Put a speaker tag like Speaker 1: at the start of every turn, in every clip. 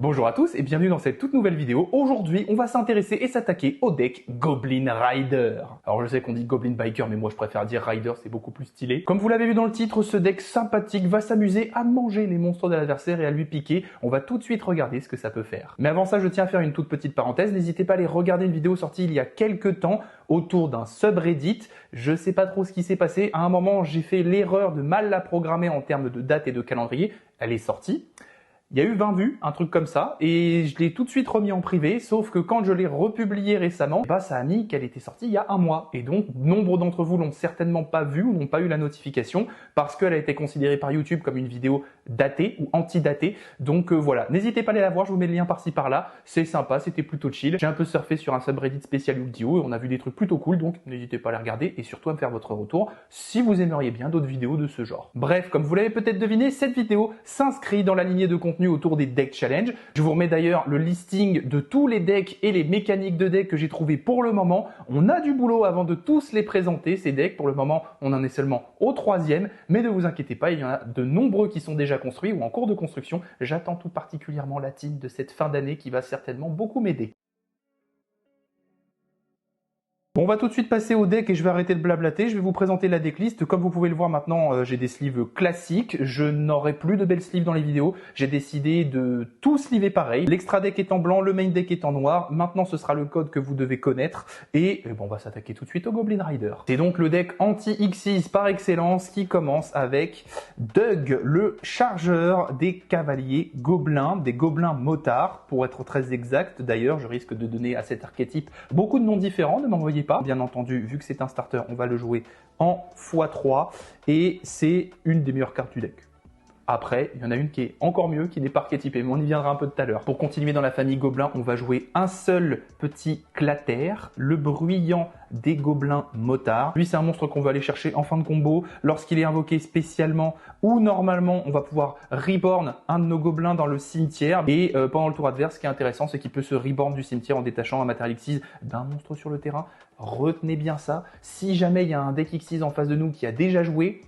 Speaker 1: Bonjour à tous et bienvenue dans cette toute nouvelle vidéo. Aujourd'hui, on va s'intéresser et s'attaquer au deck Goblin Rider. Alors je sais qu'on dit Goblin Biker, mais moi je préfère dire Rider, c'est beaucoup plus stylé. Comme vous l'avez vu dans le titre, ce deck sympathique va s'amuser à manger les monstres de l'adversaire et à lui piquer. On va tout de suite regarder ce que ça peut faire. Mais avant ça, je tiens à faire une toute petite parenthèse. N'hésitez pas à aller regarder une vidéo sortie il y a quelques temps autour d'un subreddit. Je sais pas trop ce qui s'est passé. À un moment, j'ai fait l'erreur de mal la programmer en termes de date et de calendrier. Elle est sortie. Il y a eu 20 vues, un truc comme ça, et je l'ai tout de suite remis en privé, sauf que quand je l'ai republié récemment, ça a mis qu'elle était sortie il y a un mois. Et donc, nombre d'entre vous l'ont certainement pas vue ou n'ont pas eu la notification, parce qu'elle a été considérée par YouTube comme une vidéo datée ou anti-datée. Donc voilà, n'hésitez pas à aller la voir, je vous mets le lien par-ci par-là, c'est sympa, c'était plutôt chill. J'ai un peu surfé sur un subreddit spécial Yu-Gi-Oh! Et on a vu des trucs plutôt cool, donc n'hésitez pas à les regarder et surtout à me faire votre retour si vous aimeriez bien d'autres vidéos de ce genre. Bref, comme vous l'avez peut-être deviné, cette vidéo s'inscrit dans la lignée de contenu autour des deck challenge. Je vous remets d'ailleurs le listing de tous les decks et les mécaniques de deck que j'ai trouvé pour le moment. On a du boulot avant de tous les présenter, ces decks. Pour le moment, on en est seulement au 3e, mais ne vous inquiétez pas, il y en a de nombreux qui sont déjà construits ou en cours de construction. J'attends tout particulièrement la team de cette fin d'année qui va certainement beaucoup m'aider. Bon, on va tout de suite passer au deck et je vais arrêter de blablater. Je vais vous présenter la decklist. Comme vous pouvez le voir maintenant, j'ai des sleeves classiques. Je n'aurai plus de belles sleeves dans les vidéos. J'ai décidé de tout sleever pareil. L'extra deck est en blanc, le main deck est en noir. Maintenant, ce sera le code que vous devez connaître. Et bon, on va s'attaquer tout de suite au Goblin Rider. C'est donc le deck anti-Xyz par excellence qui commence avec Doug, le chargeur des cavaliers gobelins, des gobelins motards. Pour être très exact, d'ailleurs, je risque de donner à cet archétype beaucoup de noms différents. Ne m'envoyez pas. Bien entendu, vu que c'est un starter, on va le jouer en x3 et c'est une des meilleures cartes du deck. Après, il y en a une qui est encore mieux, qui n'est pas archétypée, mais on y viendra un peu tout à l'heure. Pour continuer dans la famille Gobelin, on va jouer un seul petit clater, le bruyant des gobelins motards. Lui, c'est un monstre qu'on va aller chercher en fin de combo. Lorsqu'il est invoqué spécialement ou normalement, on va pouvoir reborn un de nos gobelins dans le cimetière. Et pendant le tour adverse, ce qui est intéressant, c'est qu'il peut se reborn du cimetière en détachant un matériel Xyz d'un monstre sur le terrain. Retenez bien ça. Si jamais il y a un deck Xyz en face de nous qui a déjà joué,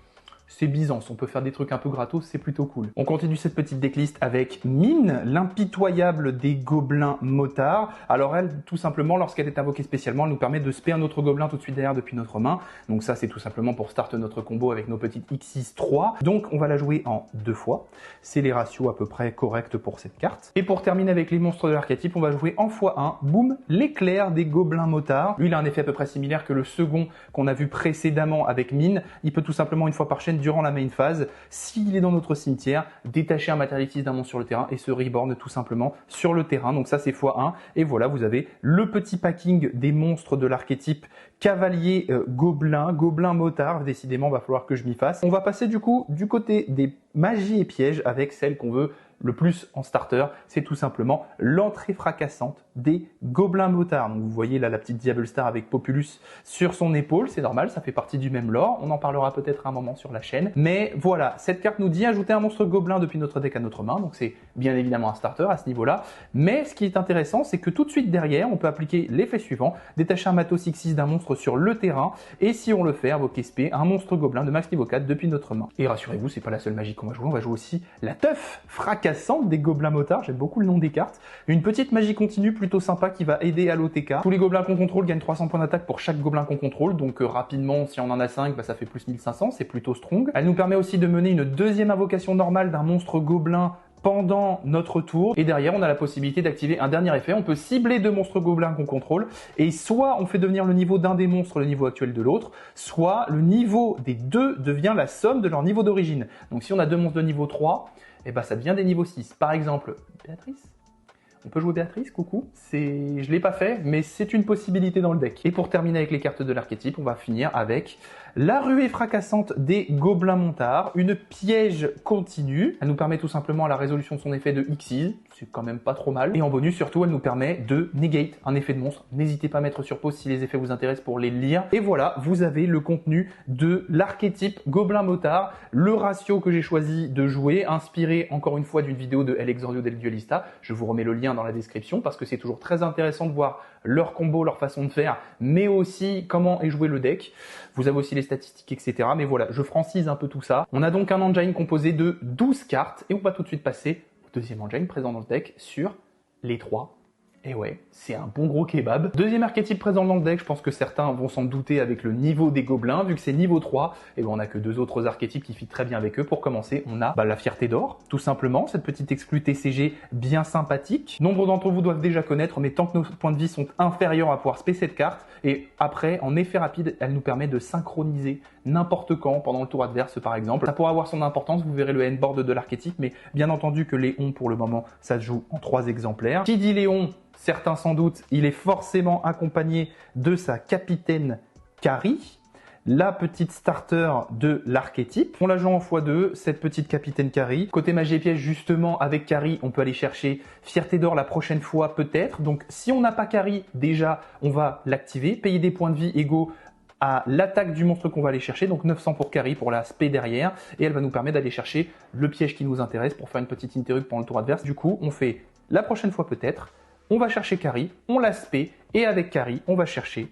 Speaker 1: c'est Byzance, on peut faire des trucs un peu gratos, c'est plutôt cool. On continue cette petite decklist avec Mine, l'impitoyable des gobelins motards. Alors elle, tout simplement, lorsqu'elle est invoquée spécialement, elle nous permet de spé un autre gobelin tout de suite derrière depuis notre main. Donc ça, c'est tout simplement pour start notre combo avec nos petites X6-3. Donc on va la jouer en 2 fois. C'est les ratios à peu près corrects pour cette carte. Et pour terminer avec les monstres de l'archétype, on va jouer en x1, boum, l'éclair des gobelins motards. Lui, il a un effet à peu près similaire que le second qu'on a vu précédemment avec Mine. Il peut tout simplement, une fois par chaîne, durant la main phase, s'il est dans notre cimetière, détacher un matériel X d'un monstre sur le terrain et se reborn tout simplement sur le terrain. Donc ça c'est x1 et voilà, vous avez le petit packing des monstres de l'archétype cavalier gobelin, gobelin motard. Décidément, va falloir que je m'y fasse. On va passer du coup du côté des magies et pièges avec celle qu'on veut le plus en starter, c'est tout simplement l'entrée fracassante des gobelins motards. Donc vous voyez là la petite Diable Star avec Populus sur son épaule, c'est normal, ça fait partie du même lore, on en parlera peut-être un moment sur la chaîne. Mais voilà, cette carte nous dit ajouter un monstre gobelin depuis notre deck à notre main, donc c'est bien évidemment un starter à ce niveau-là. Mais ce qui est intéressant, c'est que tout de suite derrière, on peut appliquer l'effet suivant, détacher un matos X6 d'un monstre sur le terrain, et si on le fait, invoquer spé un monstre gobelin de max niveau 4 depuis notre main. Et rassurez-vous, c'est pas la seule magie qu'on va jouer, on va jouer aussi la teuf fracassante des gobelins motards, j'aime beaucoup le nom des cartes. Une petite magie continue plutôt sympa qui va aider à l'OTK. Tous les gobelins qu'on contrôle gagnent 300 points d'attaque pour chaque gobelin qu'on contrôle, donc rapidement, si on en a 5, ça fait plus 1500, c'est plutôt strong. Elle nous permet aussi de mener une deuxième invocation normale d'un monstre gobelin pendant notre tour, et derrière on a la possibilité d'activer un dernier effet. On peut cibler 2 monstres gobelins qu'on contrôle, et soit on fait devenir le niveau d'un des monstres le niveau actuel de l'autre, soit le niveau des deux devient la somme de leur niveau d'origine. Donc si on a 2 monstres de niveau 3, ça devient des niveaux 6. Par exemple, Béatrice. On peut jouer Béatrice, coucou. Je l'ai pas fait, mais c'est une possibilité dans le deck. Et pour terminer avec les cartes de l'archétype, on va finir avec la ruée fracassante des gobelins motards, une piège continue. Elle nous permet tout simplement la résolution de son effet de Xyz, c'est quand même pas trop mal. Et en bonus, surtout, elle nous permet de negate un effet de monstre. N'hésitez pas à mettre sur pause si les effets vous intéressent pour les lire. Et voilà, vous avez le contenu de l'archétype gobelin motard, le ratio que j'ai choisi de jouer, inspiré encore une fois d'une vidéo de El Exordio del Duelista. Je vous remets le lien dans la description parce que c'est toujours très intéressant de voir leur combo, leur façon de faire, mais aussi comment est joué le deck. Vous avez aussi les statistiques, etc. Mais voilà, je francise un peu tout ça. On a donc un engine composé de 12 cartes et on va tout de suite passer deuxième engine présent dans le deck sur les 3. Et ouais, c'est un bon gros kebab. Deuxième archétype présent dans le deck, je pense que certains vont s'en douter avec le niveau des gobelins, vu que c'est niveau 3, et ben on a que 2 autres archétypes qui fit très bien avec eux. Pour commencer, on a la Fierté d'Or, tout simplement, cette petite exclue TCG bien sympathique. Nombre d'entre vous doivent déjà connaître, mais tant que nos points de vie sont inférieurs à pouvoir spé cette carte, et après, en effet rapide, elle nous permet de synchroniser n'importe quand, pendant le tour adverse par exemple. Ça pourra avoir son importance, vous verrez le handboard de l'archétype, mais bien entendu que Léon, pour le moment, ça se joue en 3 exemplaires. Qui dit Léon, certains sans doute, il est forcément accompagné de sa capitaine Kari, la petite starter de l'archétype. On la joue en x2, cette petite capitaine Kari. Côté magie et piège, justement, avec Kari, on peut aller chercher Fierté d'Or la prochaine fois peut-être. Donc si on n'a pas Kari, déjà, on va l'activer, payer des points de vie égaux à l'attaque du monstre qu'on va aller chercher, donc 900 pour Kari pour la spé derrière, et elle va nous permettre d'aller chercher le piège qui nous intéresse pour faire une petite interrupt pendant le tour adverse. Du coup, on fait la prochaine fois peut-être, on va chercher Kari, on la spé, et avec Kari, on va chercher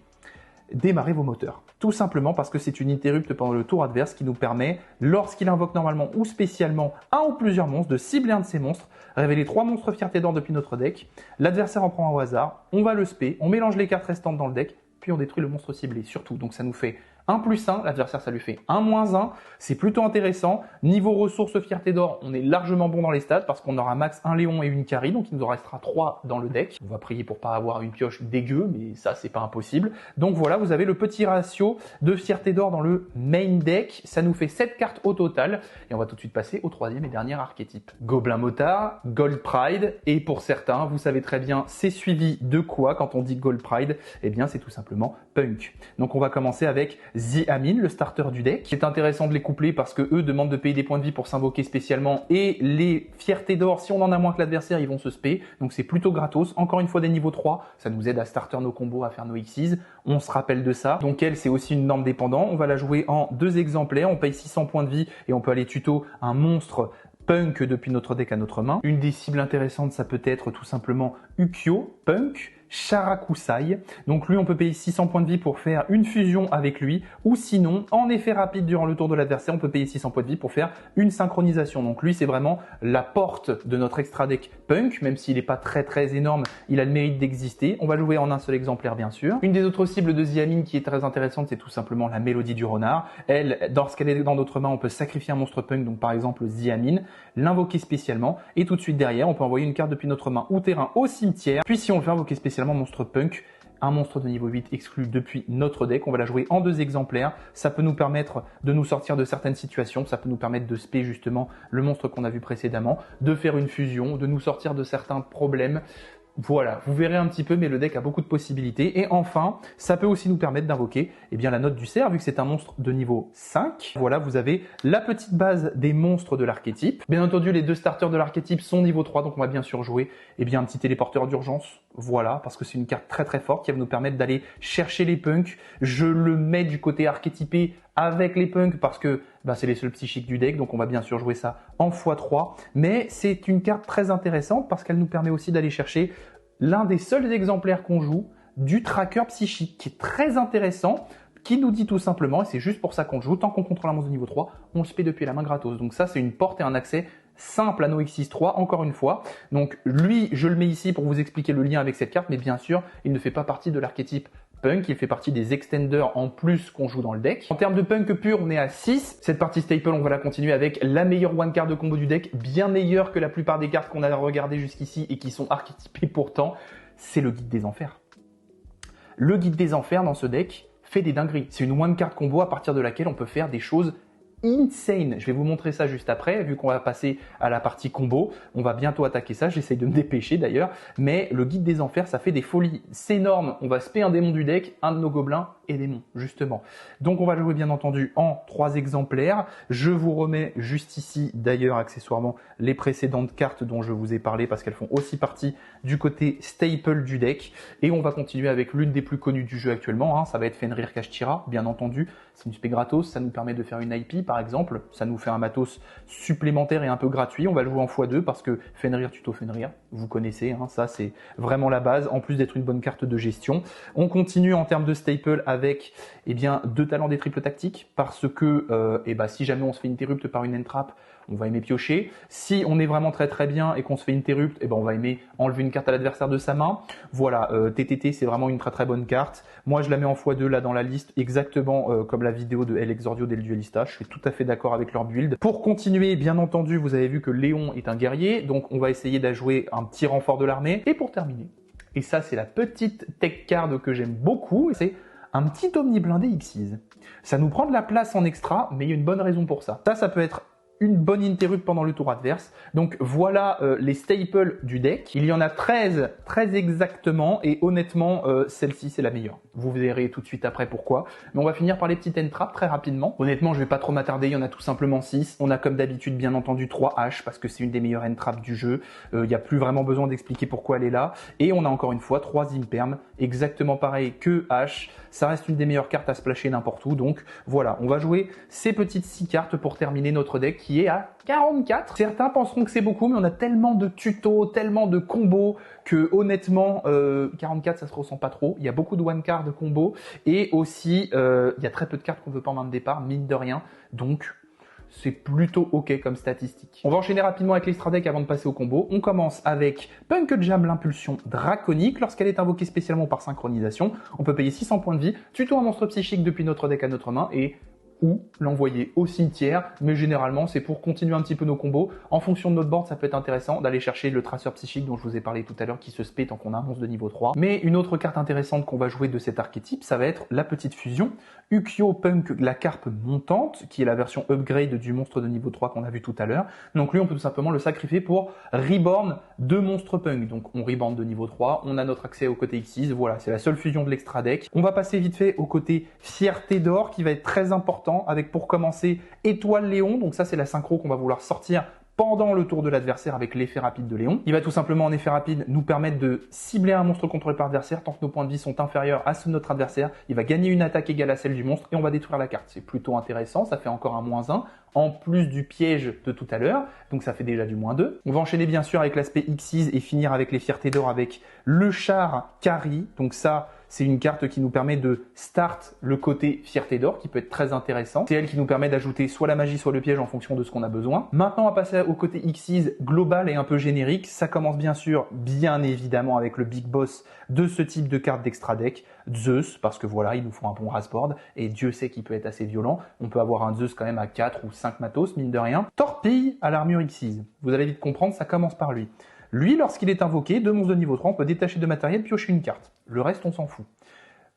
Speaker 1: démarrer vos moteurs. Tout simplement parce que c'est une interrupt pendant le tour adverse qui nous permet, lorsqu'il invoque normalement ou spécialement un ou plusieurs monstres, de cibler un de ces monstres, révéler 3 monstres Fierté d'Or depuis notre deck, l'adversaire en prend un au hasard, on va le spé, on mélange les cartes restantes dans le deck, puis on détruit le monstre ciblé, surtout. Donc ça nous fait 1+1, l'adversaire ça lui fait 1-1, c'est plutôt intéressant. Niveau ressources Fierté d'Or, on est largement bon dans les stats parce qu'on aura max un Léon et une Kari, donc il nous en restera 3 dans le deck. On va prier pour pas avoir une pioche dégueu, mais ça c'est pas impossible. Donc voilà, vous avez le petit ratio de Fierté d'Or dans le main deck, ça nous fait 7 cartes au total, et on va tout de suite passer au troisième et dernier archétype. Gobelin Motard, Gold Pride, et pour certains, vous savez très bien, c'est suivi de quoi quand on dit Gold Pride? Eh bien c'est tout simplement Punk. Donc on va commencer avec The Amin, le starter du deck. C'est intéressant de les coupler parce que eux demandent de payer des points de vie pour s'invoquer spécialement, et les Fiertés d'Or, si on en a moins que l'adversaire, ils vont se spé, donc c'est plutôt gratos. Encore une fois des niveaux 3, ça nous aide à starter nos combos, à faire nos Xyz, on se rappelle de ça. Donc elle, c'est aussi une norme dépendant, on va la jouer en 2 exemplaires, on paye 600 points de vie et on peut aller tuto un monstre Punk depuis notre deck à notre main. Une des cibles intéressantes, ça peut être tout simplement Ukyo, Punk, Sharakusai. Donc lui, on peut payer 600 points de vie pour faire une fusion avec lui, ou sinon, en effet rapide durant le tour de l'adversaire, on peut payer 600 points de vie pour faire une synchronisation. Donc lui, c'est vraiment la porte de notre extra deck Punk, même s'il n'est pas très énorme, il a le mérite d'exister. On va jouer en un seul exemplaire, bien sûr. Une des autres cibles de Ziamine qui est très intéressante, c'est tout simplement la Mélodie du Renard. Elle, lorsqu'elle est dans notre main, on peut sacrifier un monstre Punk, donc par exemple Ziamine, l'invoquer spécialement, et tout de suite derrière, on peut envoyer une carte depuis notre main ou terrain au cimetière. Puis si on le fait invoquer spécialement monstre Punk, un monstre de niveau 8 exclu depuis notre deck, on va la jouer en 2 exemplaires, ça peut nous permettre de nous sortir de certaines situations, ça peut nous permettre de spé justement le monstre qu'on a vu précédemment, de faire une fusion, de nous sortir de certains problèmes. Voilà, vous verrez un petit peu, mais le deck a beaucoup de possibilités. Et enfin, ça peut aussi nous permettre d'invoquer la note du cerf, vu que c'est un monstre de niveau 5. Voilà, vous avez la petite base des monstres de l'archétype. Bien entendu, les 2 starters de l'archétype sont niveau 3, donc on va bien sûr jouer un petit téléporteur d'urgence. Voilà, parce que c'est une carte très forte qui va nous permettre d'aller chercher les punks. Je le mets du côté archétypé avec les punks parce que c'est les seuls psychiques du deck, donc on va bien sûr jouer ça en x3. Mais c'est une carte très intéressante parce qu'elle nous permet aussi d'aller chercher l'un des seuls exemplaires qu'on joue du tracker psychique, qui est très intéressant, qui nous dit tout simplement, et c'est juste pour ça qu'on le joue, tant qu'on contrôle un monstre de niveau 3, on le spé depuis la main gratos. Donc ça, c'est une porte et un accès simple à nos X6-3, encore une fois. Donc lui, je le mets ici pour vous expliquer le lien avec cette carte, mais bien sûr, il ne fait pas partie de l'archétype Punk, il fait partie des extenders en plus qu'on joue dans le deck. En termes de Punk pur, on est à 6. Cette partie Staple, on va la continuer avec la meilleure one card de combo du deck, bien meilleure que la plupart des cartes qu'on a regardées jusqu'ici et qui sont archétypées pourtant, c'est le Guide des Enfers. Le Guide des Enfers dans ce deck fait des dingueries. C'est une one card combo à partir de laquelle on peut faire des choses insane. Je vais vous montrer ça juste après, vu qu'on va passer à la partie combo. On va bientôt attaquer ça, j'essaye de me dépêcher d'ailleurs. Mais le Guide des Enfers, ça fait des folies. C'est énorme. On va spé un démon du deck, un de nos gobelins et démons, justement. Donc on va le jouer bien entendu en 3 exemplaires. Je vous remets juste ici, d'ailleurs, accessoirement, les précédentes cartes dont je vous ai parlé parce qu'elles font aussi partie du côté staple du deck. Et on va continuer avec l'une des plus connues du jeu actuellement. Ça va être Fenrir Kashtira, bien entendu. C'est une spé gratos, ça nous permet de faire une IP par exemple, ça nous fait un matos supplémentaire et un peu gratuit. On va le jouer en x2 parce que Fenrir tuto Fenrir, vous connaissez, ça c'est vraiment la base, en plus d'être une bonne carte de gestion. On continue en termes de staple avec 2 talents des triples tactiques parce que si jamais on se fait interrupt par une entrap, on va aimer piocher. Si on est vraiment très très bien et qu'on se fait interrupt, eh ben on va aimer enlever une carte à l'adversaire de sa main. Voilà, TTT c'est vraiment une très très bonne carte. Moi je la mets en x2 là dans la liste, exactement comme la vidéo de El Exordio del Duelista. Je suis tout à fait d'accord avec leur build. Pour continuer, bien entendu, vous avez vu que Léon est un guerrier, donc on va essayer d'ajouer un petit renfort de l'armée. Et pour terminer, et ça c'est la petite tech card que j'aime beaucoup, c'est un petit Omni blindé Xyz. Ça nous prend de la place en extra, mais il y a une bonne raison pour ça. Ça peut être une bonne interrupt pendant le tour adverse. Donc voilà les staples du deck. Il y en a 13, très exactement, et honnêtement, celle-ci c'est la meilleure. Vous verrez tout de suite après pourquoi. Mais on va finir par les petites end-traps très rapidement. Honnêtement, je vais pas trop m'attarder, il y en a tout simplement 6. On a comme d'habitude bien entendu 3 H, parce que c'est une des meilleures end-traps du jeu. Il n'y a plus vraiment besoin d'expliquer pourquoi elle est là. Et on a encore une fois 3 Imperm, exactement pareil que H. Ça reste une des meilleures cartes à splasher n'importe où. Donc voilà, on va jouer ces petites 6 cartes pour terminer notre deck qui est à 44. Certains penseront que c'est beaucoup, mais on a tellement de tutos, tellement de combos que honnêtement, 44 ça se ressent pas trop. Il y a beaucoup de one card de combos et aussi il y a très peu de cartes qu'on veut pas en main de départ, mine de rien. Donc c'est plutôt ok comme statistique. On va enchaîner rapidement avec l'extra deck avant de passer au combo. On commence avec Punk Jam, l'impulsion draconique. Lorsqu'elle est invoquée spécialement par synchronisation, on peut payer 600 points de vie, tuto un monstre psychique depuis notre deck à notre main et ou l'envoyer au cimetière, mais généralement c'est pour continuer un petit peu nos combos. En fonction de notre board, ça peut être intéressant d'aller chercher le traceur psychique dont je vous ai parlé tout à l'heure qui se spé tant qu'on a un monstre de niveau 3. Mais une autre carte intéressante qu'on va jouer de cet archétype, ça va être la petite fusion Ukyo Punk, la carpe montante, qui est la version upgrade du monstre de niveau 3 qu'on a vu tout à l'heure. Donc lui, on peut tout simplement le sacrifier pour reborn de monstres punk. Donc on reborn de niveau 3, on a notre accès au côté X6, voilà, c'est la seule fusion de l'extra deck. On va passer vite fait au côté Fierté d'or qui va être très important avec pour commencer Étoile Léon, donc ça c'est la synchro qu'on va vouloir sortir pendant le tour de l'adversaire avec l'effet rapide de Léon. Il va tout simplement en effet rapide nous permettre de cibler un monstre contrôlé par l'adversaire tant que nos points de vie sont inférieurs à ceux de notre adversaire. Il va gagner une attaque égale à celle du monstre et on va détruire la carte. C'est plutôt intéressant, ça fait encore un -1 en plus du piège de tout à l'heure, donc ça fait déjà du -2. On va enchaîner bien sûr avec l'aspect Xyz et finir avec les fiertés d'or avec le char Kari, donc ça c'est une carte qui nous permet de start le côté fierté d'or qui peut être très intéressant. C'est elle qui nous permet d'ajouter soit la magie soit le piège en fonction de ce qu'on a besoin. Maintenant on va passer au côté Xyz global et un peu générique. Ça commence bien sûr, bien évidemment avec le big boss de ce type de carte d'extra deck, Zeus, parce que voilà, il nous faut un bon rasboard et Dieu sait qu'il peut être assez violent. On peut avoir un Zeus quand même à 4 ou 5 matos, mine de rien. Torpille à l'armure Xyz. Vous allez vite comprendre, ça commence par lui. Lui, lorsqu'il est invoqué, 2 monstres de niveau 3, on peut détacher de matériel, piocher une carte. Le reste, on s'en fout.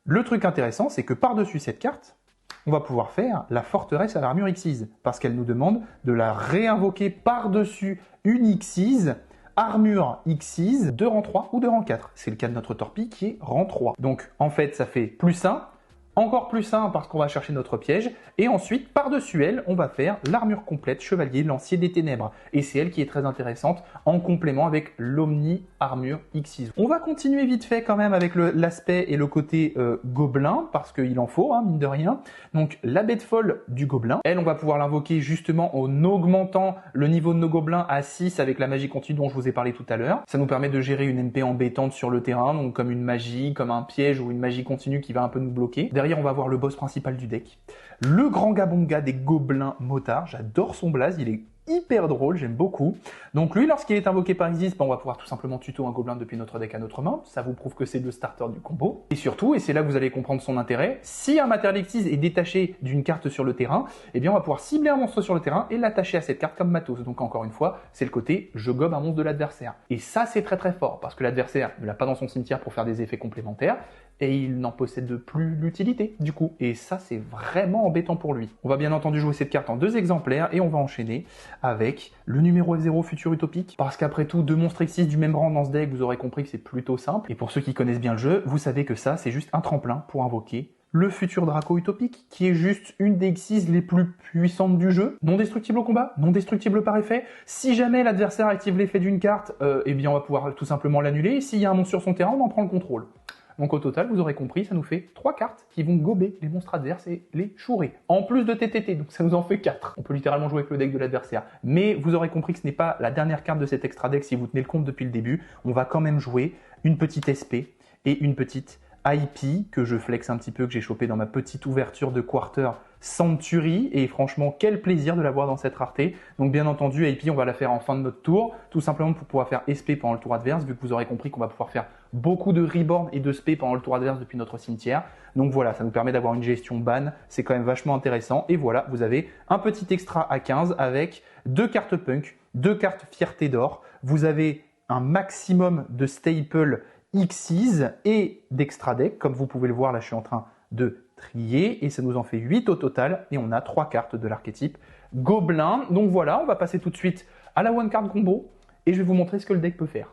Speaker 1: Le truc intéressant, c'est que par-dessus cette carte, on va pouvoir faire la forteresse à l'armure Xyz, parce qu'elle nous demande de la réinvoquer par-dessus une Xyz, armure Xyz de rang 3 ou de rang 4. C'est le cas de notre torpille qui est rang 3. Donc, en fait, ça fait +1. Encore +1 parce qu'on va chercher notre piège. Et ensuite, par-dessus elle, on va faire l'armure complète Chevalier Lancier des Ténèbres. Et c'est elle qui est très intéressante en complément avec l'Omni Armure Xyz. On va continuer vite fait quand même avec l'aspect et le côté gobelin, parce qu'il en faut, hein, mine de rien. Donc la bête folle du gobelin. Elle, on va pouvoir l'invoquer justement en augmentant le niveau de nos gobelins à 6 avec la magie continue dont je vous ai parlé tout à l'heure. Ça nous permet de gérer une MP embêtante sur le terrain, donc comme une magie, comme un piège ou une magie continue qui va un peu nous bloquer. Derrière, on va voir le boss principal du deck. Le grand Gabonga des gobelins motards. J'adore son blaze, il est hyper drôle, j'aime beaucoup. Donc lui, lorsqu'il est invoqué par Xyz, on va pouvoir tout simplement tuto un gobelin depuis notre deck à notre main. Ça vous prouve que c'est le starter du combo. Et surtout, et c'est là que vous allez comprendre son intérêt, si un matériel Xyz est détaché d'une carte sur le terrain, eh bien on va pouvoir cibler un monstre sur le terrain et l'attacher à cette carte comme matos. Donc encore une fois, c'est le côté je gobe un monstre de l'adversaire. Et ça, c'est très très fort, parce que l'adversaire ne l'a pas dans son cimetière pour faire des effets complémentaires, et il n'en possède plus l'utilité du coup. Et ça, c'est vraiment embêtant pour lui. On va bien entendu jouer cette carte en 2 exemplaires et on va enchaîner avec le numéro F0 futur utopique. Parce qu'après tout, 2 monstres X6 du même rang dans ce deck, vous aurez compris que c'est plutôt simple. Et pour ceux qui connaissent bien le jeu, vous savez que ça, c'est juste un tremplin pour invoquer le futur Draco utopique, qui est juste une des X6 les plus puissantes du jeu. Non destructible au combat, non destructible par effet. Si jamais l'adversaire active l'effet d'une carte, eh bien on va pouvoir tout simplement l'annuler. S'il y a un monstre sur son terrain, on en prend le contrôle. Donc au total, vous aurez compris, ça nous fait 3 cartes qui vont gober les monstres adverses et les chourer. En plus de TTT, donc ça nous en fait 4. On peut littéralement jouer avec le deck de l'adversaire. Mais vous aurez compris que ce n'est pas la dernière carte de cet extra deck si vous tenez le compte depuis le début. On va quand même jouer une petite SP et une petite IP que je flex un petit peu, que j'ai chopé dans ma petite ouverture de quarter Century et franchement quel plaisir de l'avoir dans cette rareté. Donc bien entendu IP on va la faire en fin de notre tour, tout simplement pour pouvoir faire SP pendant le tour adverse, vu que vous aurez compris qu'on va pouvoir faire beaucoup de reborn et de SP pendant le tour adverse depuis notre cimetière. Donc voilà, ça nous permet d'avoir une gestion ban, c'est quand même vachement intéressant. Et voilà, vous avez un petit extra à 15 avec 2 cartes punk, 2 cartes fierté d'or. Vous avez un maximum de staple Xyz et d'extra deck. Comme vous pouvez le voir, là je suis en train de trier et ça nous en fait 8 au total et on a 3 cartes de l'archétype Gobelin. Donc voilà, on va passer tout de suite à la one card combo et je vais vous montrer ce que le deck peut faire.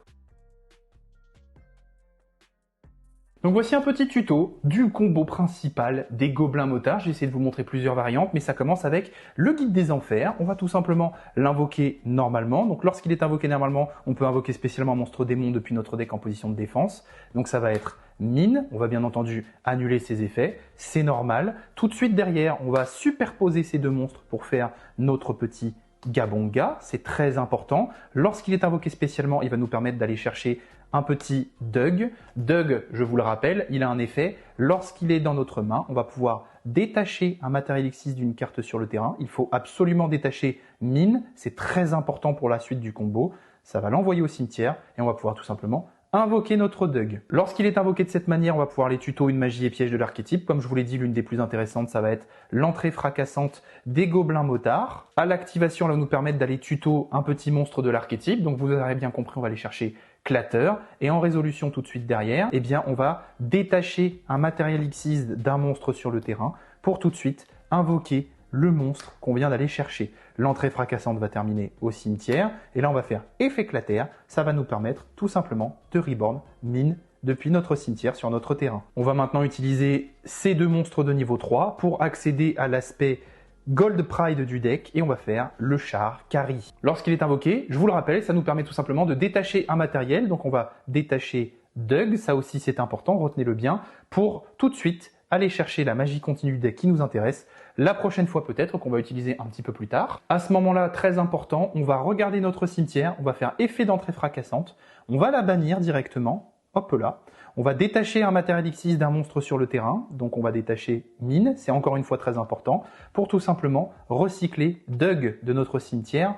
Speaker 1: Donc voici un petit tuto du combo principal des Gobelins Motards. J'ai essayé de vous montrer plusieurs variantes, mais ça commence avec le Guide des Enfers. On va tout simplement l'invoquer normalement. Donc lorsqu'il est invoqué normalement, on peut invoquer spécialement un monstre démon depuis notre deck en position de défense. Donc ça va être mine, on va bien entendu annuler ses effets, c'est normal. Tout de suite derrière, on va superposer ces deux monstres pour faire notre petit Gabonga, c'est très important. Lorsqu'il est invoqué spécialement, il va nous permettre d'aller chercher un petit Dug. Dug, je vous le rappelle, il a un effet. Lorsqu'il est dans notre main, on va pouvoir détacher un matériel X6 d'une carte sur le terrain. Il faut absolument détacher mine, c'est très important pour la suite du combo. Ça va l'envoyer au cimetière et on va pouvoir tout simplement invoquer notre Dug. Lorsqu'il est invoqué de cette manière, on va pouvoir les tuto une magie et piège de l'archétype. Comme je vous l'ai dit, l'une des plus intéressantes, ça va être l'entrée fracassante des Gobelins Motards. À l'activation, elle va nous permettre d'aller tuto un petit monstre de l'archétype. Donc vous aurez bien compris, on va aller chercher Clatter. Et en résolution tout de suite derrière, eh bien, on va détacher un matériel Xyz d'un monstre sur le terrain pour tout de suite invoquer le monstre qu'on vient d'aller chercher. L'entrée fracassante va terminer au cimetière et là on va faire effet Clatter, ça va nous permettre tout simplement de reborn mine depuis notre cimetière sur notre terrain. On va maintenant utiliser ces deux monstres de niveau 3 pour accéder à l'aspect Gold Pride du deck et on va faire le char Kari. Lorsqu'il est invoqué, je vous le rappelle, ça nous permet tout simplement de détacher un matériel, donc on va détacher Dug, ça aussi c'est important, retenez-le bien, pour tout de suite aller chercher la magie continue du deck qui nous intéresse, la prochaine fois peut-être, qu'on va utiliser un petit peu plus tard. À ce moment-là, très important, on va regarder notre cimetière, on va faire effet d'entrée fracassante, on va la bannir directement, hop là, on va détacher un matériel X6 d'un monstre sur le terrain, donc on va détacher mine, c'est encore une fois très important, pour tout simplement recycler Dug de notre cimetière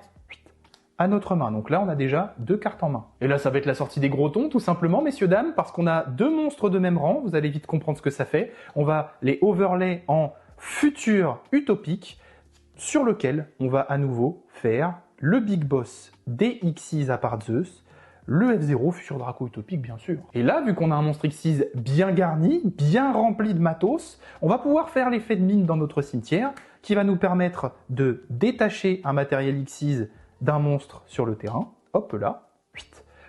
Speaker 1: à notre main. Donc là, on a déjà 2 cartes en main. Et là, ça va être la sortie des gros tons, tout simplement, messieurs, dames, parce qu'on a 2 monstres de même rang. Vous allez vite comprendre ce que ça fait. On va les overlay en futur utopique, sur lequel on va à nouveau faire le Big Boss des X6 à part Zeus, le F0 futur Draco utopique, bien sûr. Et là, vu qu'on a un monstre X6 bien garni, bien rempli de matos, on va pouvoir faire l'effet de mine dans notre cimetière, qui va nous permettre de détacher un matériel X6 d'un monstre sur le terrain, hop là,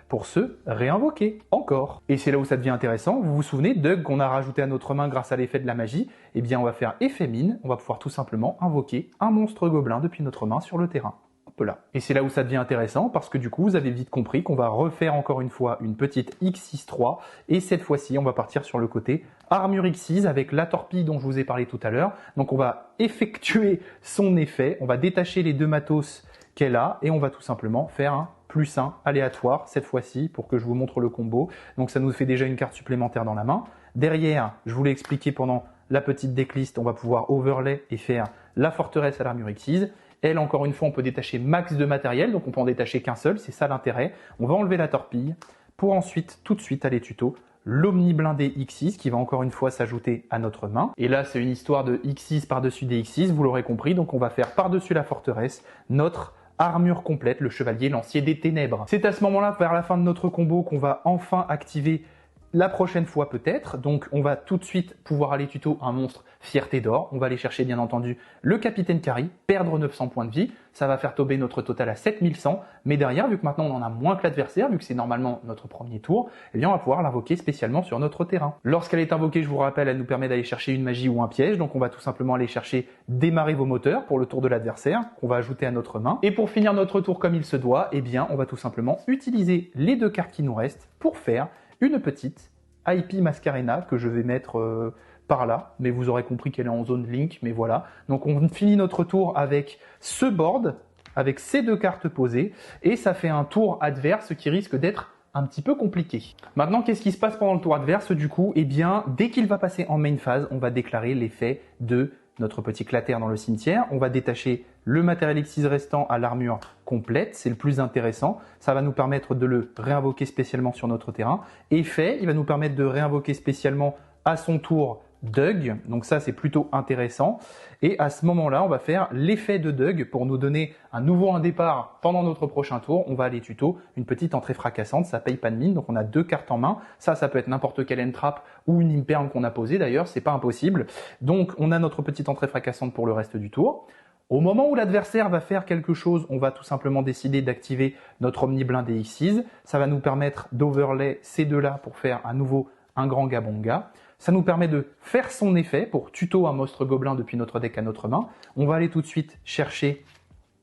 Speaker 1: pour se réinvoquer encore. Et c'est là où ça devient intéressant, vous vous souvenez, Dug qu'on a rajouté à notre main grâce à l'effet de la magie, eh bien on va faire effet mine, on va pouvoir tout simplement invoquer un monstre gobelin depuis notre main sur le terrain. Hop là. Et c'est là où ça devient intéressant, parce que du coup vous avez vite compris qu'on va refaire encore une fois une petite X6-3, et cette fois-ci on va partir sur le côté armure X6 avec la torpille dont je vous ai parlé tout à l'heure. Donc on va effectuer son effet, on va détacher les 2 matos qu'elle a et on va tout simplement faire un +1 aléatoire cette fois-ci pour que je vous montre le combo. Donc ça nous fait déjà une carte supplémentaire dans la main. Derrière, je vous l'ai expliqué pendant la petite decklist, on va pouvoir overlay et faire la forteresse à l'armure X6. Elle, encore une fois, on peut détacher max de matériel, donc on peut en détacher qu'un seul, c'est ça l'intérêt. On va enlever la torpille pour ensuite, tout de suite, aller tuto l'Omni blindé X6 qui va encore une fois s'ajouter à notre main. Et là, c'est une histoire de X6 par-dessus des X6, vous l'aurez compris. Donc on va faire par-dessus la forteresse notre armure complète, le chevalier lancier des ténèbres. C'est à ce moment-là, vers la fin de notre combo, qu'on va enfin activer la prochaine fois peut-être. Donc on va tout de suite pouvoir aller tuto un monstre fierté d'or. On va aller chercher bien entendu le capitaine Kari, perdre 900 points de vie. Ça va faire tomber notre total à 7100. Mais derrière, vu que maintenant on en a moins que l'adversaire, vu que c'est normalement notre premier tour, eh bien on va pouvoir l'invoquer spécialement sur notre terrain. Lorsqu'elle est invoquée, je vous rappelle, elle nous permet d'aller chercher une magie ou un piège. Donc on va tout simplement aller chercher démarrer vos moteurs pour le tour de l'adversaire qu'on va ajouter à notre main. Et pour finir notre tour comme il se doit, eh bien on va tout simplement utiliser les 2 cartes qui nous restent pour faire une petite IP Mascarena que je vais mettre par là, mais vous aurez compris qu'elle est en zone link, mais voilà. Donc on finit notre tour avec ce board, avec ces 2 cartes posées, et ça fait un tour adverse qui risque d'être un petit peu compliqué. Maintenant, qu'est-ce qui se passe pendant le tour adverse du coup? Eh bien, dès qu'il va passer en main phase, on va déclarer l'effet de notre petit clater dans le cimetière. On va détacher le matériel exquise restant à l'armure complète. C'est le plus intéressant. Ça va nous permettre de le réinvoquer spécialement sur notre terrain. Effet, il va nous permettre de réinvoquer spécialement à son tour Doug, donc ça c'est plutôt intéressant. Et à ce moment-là, on va faire l'effet de Doug pour nous donner un nouveau départ pendant notre prochain tour. On va aller tuto, une petite entrée fracassante, ça paye pas de mine, donc on a 2 cartes en main. Ça peut être n'importe quelle entrap ou une imperme qu'on a posée d'ailleurs, c'est pas impossible. Donc on a notre petite entrée fracassante pour le reste du tour. Au moment où l'adversaire va faire quelque chose, on va tout simplement décider d'activer notre Omni blindé Xyz. Ça va nous permettre d'overlay ces deux-là pour faire à nouveau un grand Gabonga. Ça nous permet de faire son effet pour tuto un monstre gobelin depuis notre deck à notre main. On va aller tout de suite chercher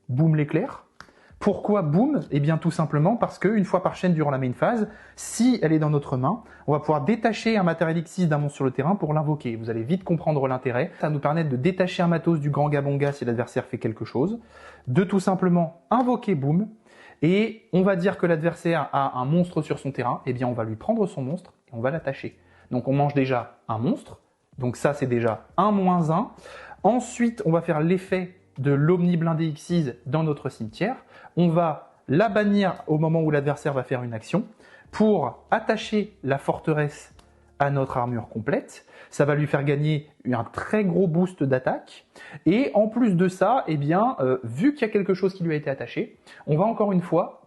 Speaker 1: Boom l'éclair. Pourquoi Boom? Eh bien tout simplement parce qu'une fois par chaîne durant la main phase, si elle est dans notre main, on va pouvoir détacher un matériel X6 d'un monstre sur le terrain pour l'invoquer. Vous allez vite comprendre l'intérêt. Ça va nous permettre de détacher un matos du grand Gabonga si l'adversaire fait quelque chose, de tout simplement invoquer Boom, et on va dire que l'adversaire a un monstre sur son terrain, eh bien on va lui prendre son monstre et on va l'attacher. Donc on mange déjà un monstre, donc ça c'est déjà un -1. Ensuite on va faire l'effet de l'Omni blindé Xyz dans notre cimetière. On va la bannir au moment où l'adversaire va faire une action pour attacher la forteresse à notre armure complète. Ça va lui faire gagner un très gros boost d'attaque. Et en plus de ça, eh bien, vu qu'il y a quelque chose qui lui a été attaché, on va encore une fois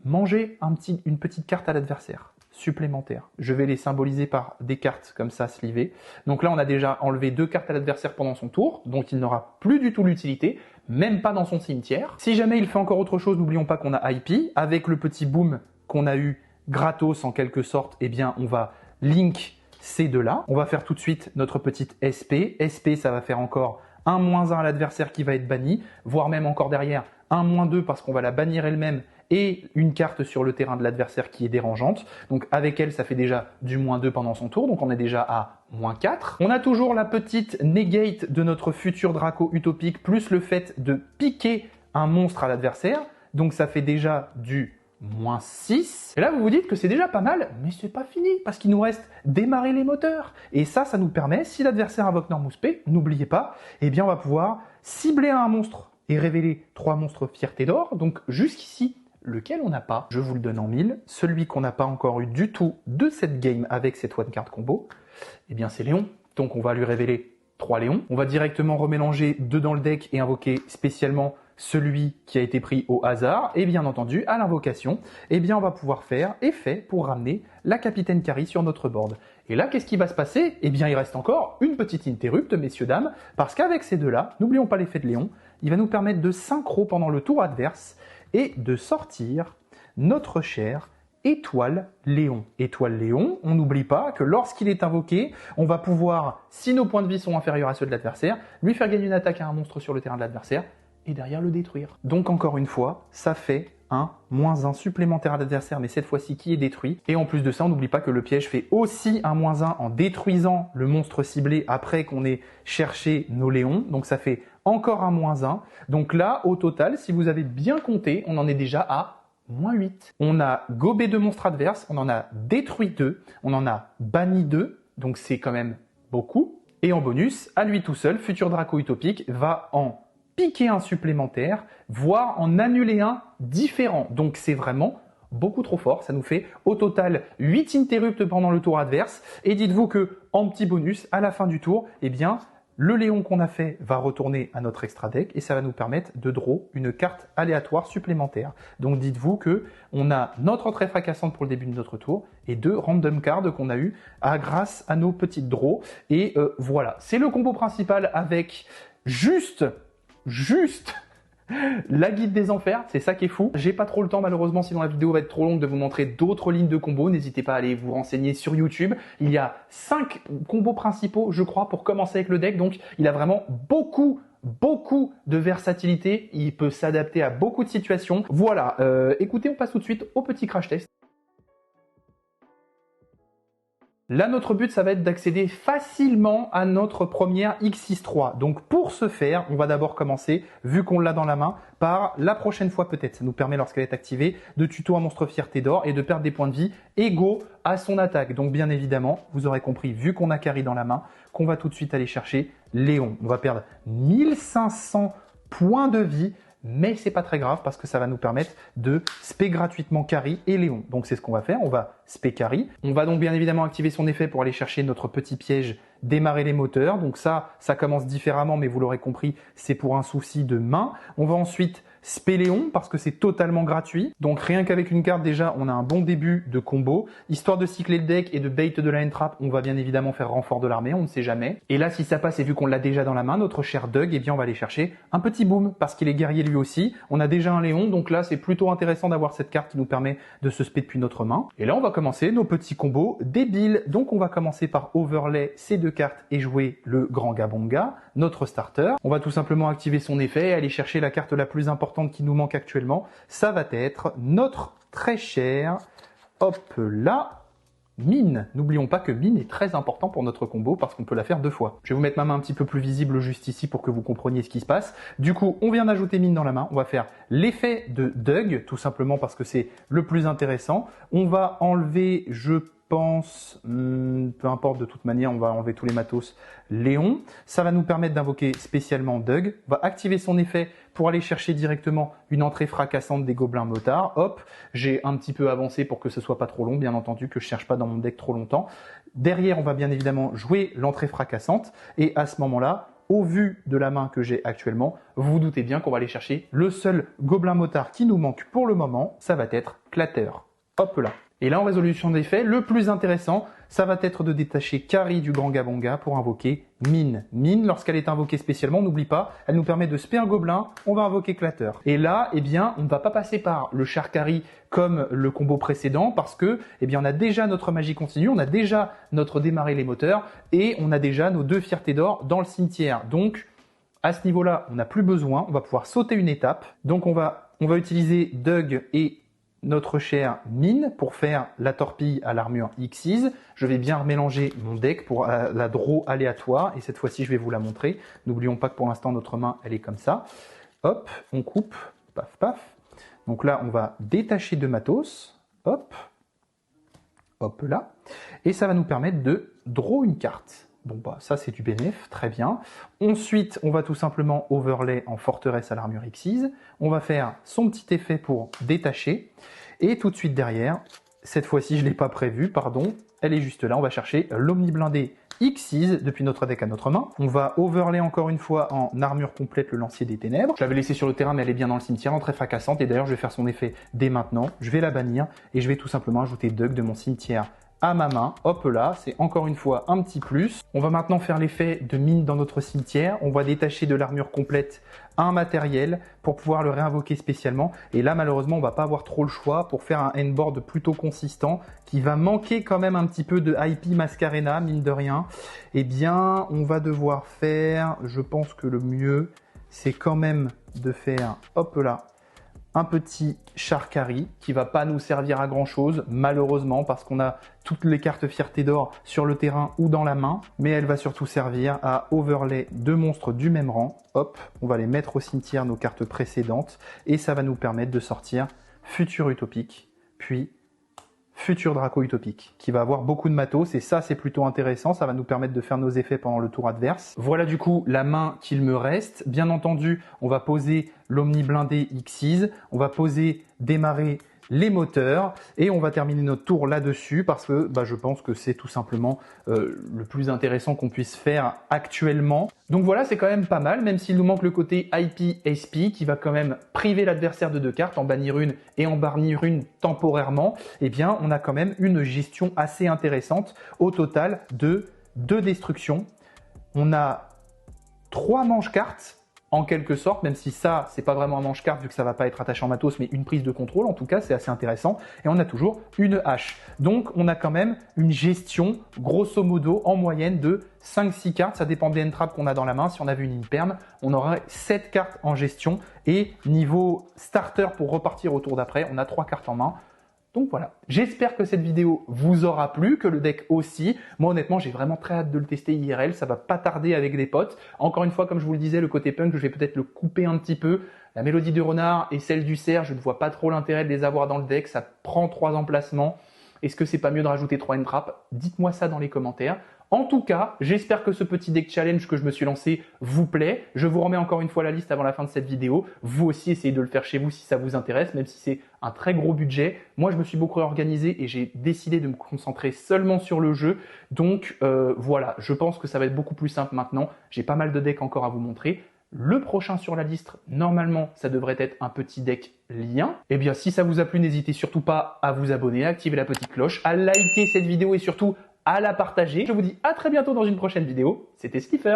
Speaker 1: manger une petite carte à l'adversaire supplémentaire. Je vais les symboliser par des cartes comme ça, slivées. Donc là, on a déjà enlevé 2 cartes à l'adversaire pendant son tour, donc il n'aura plus du tout l'utilité, même pas dans son cimetière. Si jamais il fait encore autre chose, n'oublions pas qu'on a IP. Avec le petit boom qu'on a eu gratos en quelque sorte, eh bien, on va link ces deux-là. On va faire tout de suite notre petite SP. SP, ça va faire encore un -1 à l'adversaire qui va être banni, voire même encore derrière un -2 parce qu'on va la bannir elle-même et une carte sur le terrain de l'adversaire qui est dérangeante. Donc avec elle, ça fait déjà du -2 pendant son tour, donc on est déjà à -4. On a toujours la petite negate de notre futur Draco utopique, plus le fait de piquer un monstre à l'adversaire, donc ça fait déjà du -6. Et là, vous vous dites que c'est déjà pas mal, mais c'est pas fini, parce qu'il nous reste démarrer les moteurs. Et ça nous permet, si l'adversaire invoque Normus P, n'oubliez pas, eh bien on va pouvoir cibler un monstre et révéler 3 monstres fierté d'or. Donc jusqu'ici, lequel on n'a pas, je vous le donne en 1000. Celui qu'on n'a pas encore eu du tout de cette game avec cette one card combo, eh bien c'est Léon. Donc on va lui révéler 3 Léons. On va directement remélanger 2 dans le deck et invoquer spécialement celui qui a été pris au hasard. Et bien entendu, à l'invocation, eh bien on va pouvoir faire effet pour ramener la capitaine Carrie sur notre board. Et là, qu'est-ce qui va se passer? Eh bien il reste encore une petite interrupt, messieurs, dames, parce qu'avec ces deux-là, n'oublions pas l'effet de Léon, il va nous permettre de synchro pendant le tour adverse et de sortir notre cher Étoile Léon. Étoile Léon, on n'oublie pas que lorsqu'il est invoqué, on va pouvoir, si nos points de vie sont inférieurs à ceux de l'adversaire, lui faire gagner une attaque à un monstre sur le terrain de l'adversaire et derrière le détruire. Donc encore une fois, ça fait un -1 supplémentaire à l'adversaire, mais cette fois-ci qui est détruit. Et en plus de ça, on n'oublie pas que le piège fait aussi un -1 en détruisant le monstre ciblé après qu'on ait cherché nos Léons. Donc ça fait encore un -1. Donc là, au total, si vous avez bien compté, on en est déjà à -8. On a gobé 2 monstres adverses, on en a détruit 2, on en a banni 2, donc c'est quand même beaucoup. Et en bonus, à lui tout seul, futur Draco utopique va en piquer un supplémentaire, voire en annuler un différent. Donc c'est vraiment beaucoup trop fort. Ça nous fait au total 8 interrupts pendant le tour adverse. Et dites-vous que en petit bonus, à la fin du tour, eh bien, le Léon qu'on a fait va retourner à notre extra deck et ça va nous permettre de draw une carte aléatoire supplémentaire. Donc dites-vous que on a notre entrée fracassante pour le début de notre tour et 2 random cards qu'on a eu grâce à nos petites draws. Et voilà, c'est le combo principal avec juste la guide des enfers, c'est ça qui est fou. J'ai pas trop le temps malheureusement, sinon la vidéo va être trop longue, de vous montrer d'autres lignes de combos. N'hésitez pas à aller vous renseigner sur YouTube. Il y a 5 combos principaux, je crois, pour commencer avec le deck. Donc il a vraiment beaucoup de versatilité. Il peut s'adapter à beaucoup de situations. Voilà, écoutez, on passe tout de suite au petit crash test. Là, notre but, ça va être d'accéder facilement à notre première X6-3. Donc, pour ce faire, on va d'abord commencer, vu qu'on l'a dans la main, par la prochaine fois peut-être. Ça nous permet, lorsqu'elle est activée, de tuto un monstre fierté d'or et de perdre des points de vie égaux à son attaque. Donc, bien évidemment, vous aurez compris, vu qu'on a Carrie dans la main, qu'on va tout de suite aller chercher Léon. On va perdre 1500 points de vie, mais c'est pas très grave parce que ça va nous permettre de spé gratuitement Carrie et Léon. Donc c'est ce qu'on va faire, on va spé Carrie. On va donc bien évidemment activer son effet pour aller chercher notre petit piège, démarrer les moteurs. Donc ça commence différemment, mais vous l'aurez compris, c'est pour un souci de main. On va ensuite spé Léon parce que c'est totalement gratuit. Donc rien qu'avec une carte déjà, on a un bon début de combo. Histoire de cycler le deck et de bait de la entrap, on va bien évidemment faire renfort de l'armée, on ne sait jamais. Et là, si ça passe et vu qu'on l'a déjà dans la main, notre cher Doug, eh bien on va aller chercher un petit boom parce qu'il est guerrier lui aussi. On a déjà un Léon, donc là c'est plutôt intéressant d'avoir cette carte qui nous permet de se spé depuis notre main. Et là on va commencer nos petits combos débiles. Donc on va commencer par overlay ces deux cartes et jouer le Grand Gabonga, notre starter. On va tout simplement activer son effet et aller chercher la carte la plus importante qui nous manque actuellement. Ça va être notre très cher, hop là, mine. N'oublions pas que mine est très important pour notre combo parce qu'on peut la faire deux fois. Je vais vous mettre ma main un petit peu plus visible juste ici pour que vous compreniez ce qui se passe. Du coup, on vient d'ajouter mine dans la main. On va faire l'effet de Doug, tout simplement parce que c'est le plus intéressant. On va enlever, je pense, peu importe de toute manière, on va enlever tous les matos, Léon. Ça va nous permettre d'invoquer spécialement Doug. On va activer son effet pour aller chercher directement une entrée fracassante des gobelins motards. Hop, j'ai un petit peu avancé pour que ce soit pas trop long, bien entendu, que je cherche pas dans mon deck trop longtemps. Derrière, on va bien évidemment jouer l'entrée fracassante. Et à ce moment-là, au vu de la main que j'ai actuellement, vous vous doutez bien qu'on va aller chercher le seul gobelin motard qui nous manque pour le moment, ça va être Clatter. Hop là. Et là, en résolution d'effet, le plus intéressant, ça va être de détacher Carrie du Grand Gabonga pour invoquer Mine. Mine, lorsqu'elle est invoquée spécialement, n'oublie pas, elle nous permet de spé un gobelin, on va invoquer Clatter. Et là, eh bien, on ne va pas passer par le char Carrie comme le combo précédent parce que, eh bien, on a déjà notre magie continue, on a déjà notre démarrer les moteurs et on a déjà nos deux fiertés d'or dans le cimetière. Donc, à ce niveau-là, on n'a plus besoin, on va pouvoir sauter une étape. Donc, on va utiliser Doug et notre cher Mine pour faire la torpille à l'armure Xyz. Je vais bien mélanger mon deck pour la draw aléatoire et cette fois-ci je vais vous la montrer. N'oublions pas que pour l'instant notre main elle est comme ça. Hop, on coupe, paf paf. Donc là on va détacher de matos, hop, hop là, et ça va nous permettre de draw une carte. Bon bah ça c'est du bénéf, très bien. Ensuite on va tout simplement overlay en forteresse à l'armure Xyz. On va faire son petit effet pour détacher. Et tout de suite derrière, cette fois-ci je ne l'ai pas prévu, pardon, elle est juste là, on va chercher l'omniblindé Xyz depuis notre deck à notre main. On va overlay encore une fois en armure complète le lancier des ténèbres. Je l'avais laissé sur le terrain mais elle est bien dans le cimetière, en très fracassante. Et d'ailleurs je vais faire son effet dès maintenant. Je vais la bannir et je vais tout simplement ajouter Doug de mon cimetière à ma main. Hop là, c'est encore une fois un petit plus. On va maintenant faire l'effet de mine dans notre cimetière. On va détacher de l'armure complète un matériel pour pouvoir le réinvoquer spécialement. Et là, malheureusement, on va pas avoir trop le choix pour faire un endboard plutôt consistant qui va manquer quand même un petit peu de IP Mascarena, mine de rien. Eh bien, on va devoir faire, je pense que le mieux, c'est quand même de faire, hop là, un petit char Carrie qui va pas nous servir à grand chose, malheureusement, parce qu'on a toutes les cartes fierté d'or sur le terrain ou dans la main, mais elle va surtout servir à overlay deux monstres du même rang. Hop, on va les mettre au cimetière, nos cartes précédentes, et ça va nous permettre de sortir Futur Utopique, puis Futur Draco Utopique, qui va avoir beaucoup de matos, et ça c'est plutôt intéressant, ça va nous permettre de faire nos effets pendant le tour adverse. Voilà du coup la main qu'il me reste. Bien entendu, on va poser l'Omni blindé Xyz, on va poser démarrer les moteurs, et on va terminer notre tour là-dessus, parce que je pense que c'est tout simplement le plus intéressant qu'on puisse faire actuellement. Donc voilà, c'est quand même pas mal, même s'il nous manque le côté IP SP, qui va quand même priver l'adversaire de deux cartes, en bannir une et en bannir une temporairement, eh bien on a quand même une gestion assez intéressante, au total de 2 destructions. On a 3 manches-cartes, en quelque sorte, même si ça, c'est pas vraiment un manche-carte vu que ça va pas être attaché en matos, mais une prise de contrôle, en tout cas, c'est assez intéressant. Et on a toujours une hache. Donc, on a quand même une gestion, grosso modo, en moyenne de 5-6 cartes. Ça dépend des entraps qu'on a dans la main. Si on avait une imperm, on aurait 7 cartes en gestion. Et niveau starter pour repartir au tour d'après, on a 3 cartes en main. Donc voilà, j'espère que cette vidéo vous aura plu, que le deck aussi. Moi honnêtement, j'ai vraiment très hâte de le tester IRL, ça va pas tarder avec des potes. Encore une fois, comme je vous le disais, le côté punk, je vais peut-être le couper un petit peu. La mélodie du renard et celle du cerf, je ne vois pas trop l'intérêt de les avoir dans le deck, ça prend 3 emplacements. Est-ce que c'est pas mieux de rajouter 3 entraps? Dites-moi ça dans les commentaires. En tout cas, j'espère que ce petit deck challenge que je me suis lancé vous plaît. Je vous remets encore une fois la liste avant la fin de cette vidéo. Vous aussi, essayez de le faire chez vous si ça vous intéresse, même si c'est un très gros budget. Moi, je me suis beaucoup organisé et j'ai décidé de me concentrer seulement sur le jeu. Donc voilà, je pense que ça va être beaucoup plus simple maintenant. J'ai pas mal de decks encore à vous montrer. Le prochain sur la liste, normalement, ça devrait être un petit deck lien. Eh bien, si ça vous a plu, n'hésitez surtout pas à vous abonner, à activer la petite cloche, à liker cette vidéo et surtout à la partager. Je vous dis à très bientôt dans une prochaine vidéo. C'était Skiffer.